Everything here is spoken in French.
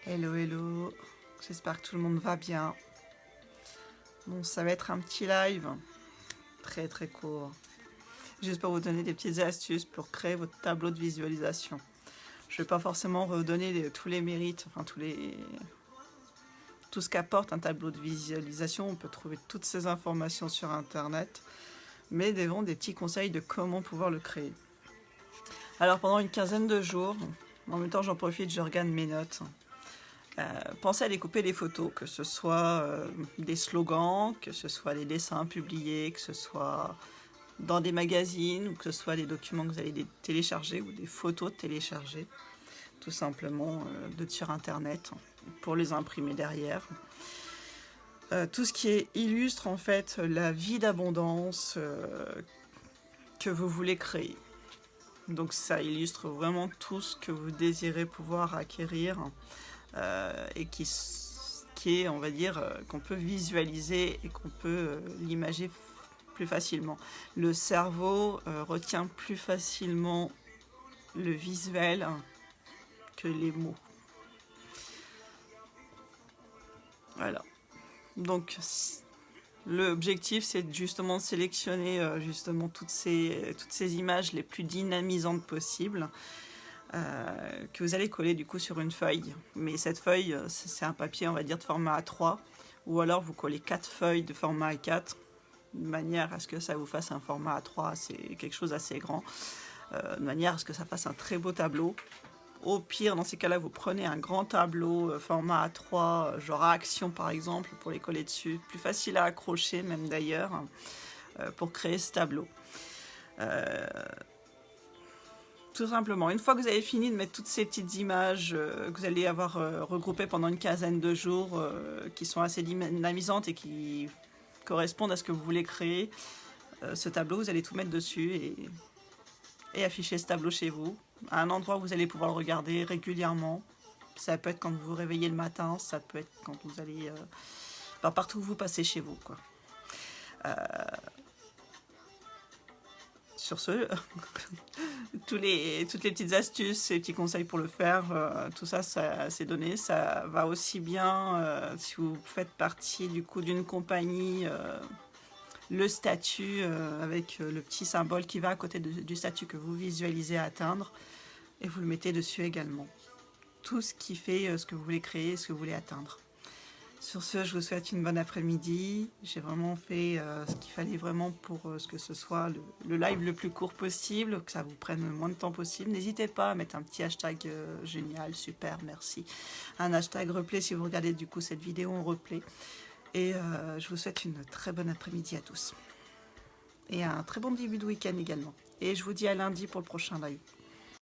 Hello, hello, j'espère que tout le monde va bien. Bon, ça va être un petit live, très très court, juste pour vous donner des petites astuces pour créer votre tableau de visualisation. Je ne vais pas forcément redonner tous les mérites, enfin tout ce qu'apporte un tableau de visualisation. On peut trouver toutes ces informations sur internet, mais des petits conseils de comment pouvoir le créer. Alors pendant une quinzaine de jours, en même temps j'en profite, je regarde mes notes. Pensez à découper des photos, que ce soit des slogans, que ce soit des dessins publiés, que ce soit dans des magazines, ou que ce soit des documents que vous allez télécharger ou des photos téléchargées, tout simplement sur internet, pour les imprimer derrière. Tout ce qui illustre en fait la vie d'abondance que vous voulez créer. Donc ça illustre vraiment tout ce que vous désirez pouvoir acquérir. Et qui est, on va dire, qu'on peut visualiser et qu'on peut l'imager plus facilement. Le cerveau retient plus facilement le visuel que les mots. Voilà. Donc, l'objectif, c'est justement de sélectionner justement toutes ces images les plus dynamisantes possibles. Que vous allez coller du coup sur une feuille. Mais cette feuille, c'est un papier, on va dire, de format A3, ou alors vous collez 4 feuilles de format A4, de manière à ce que ça vous fasse un format A3, c'est quelque chose d'assez grand, de manière à ce que ça fasse un très beau tableau. Au pire, dans ces cas-là, vous prenez un grand tableau format A3, genre à Action par exemple, pour les coller dessus. Plus facile à accrocher même d'ailleurs, pour créer ce tableau. Tout simplement, une fois que vous avez fini de mettre toutes ces petites images que vous allez avoir regroupées pendant une quinzaine de jours, qui sont assez dynamisantes et qui correspondent à ce que vous voulez créer, ce tableau, vous allez tout mettre dessus et afficher ce tableau chez vous, à un endroit où vous allez pouvoir le regarder régulièrement. Ça peut être quand vous vous réveillez le matin, ça peut être quand vous allez... partout où vous passez chez vous, quoi. Sur ce, toutes les petites astuces et petits conseils pour le faire, tout ça, c'est donné. Ça va aussi bien si vous faites partie du coup d'une compagnie, le statut avec le petit symbole qui va à côté du statut que vous visualisez atteindre, et vous le mettez dessus également. Tout ce qui fait ce que vous voulez créer, ce que vous voulez atteindre. Sur ce, je vous souhaite une bonne après-midi. J'ai vraiment fait ce qu'il fallait vraiment pour que ce soit le live le plus court possible, que ça vous prenne le moins de temps possible. N'hésitez pas à mettre un petit hashtag génial, super, merci. Un hashtag replay si vous regardez du coup cette vidéo en replay. Et je vous souhaite une très bonne après-midi à tous. Et un très bon début de week-end également. Et je vous dis à lundi pour le prochain live.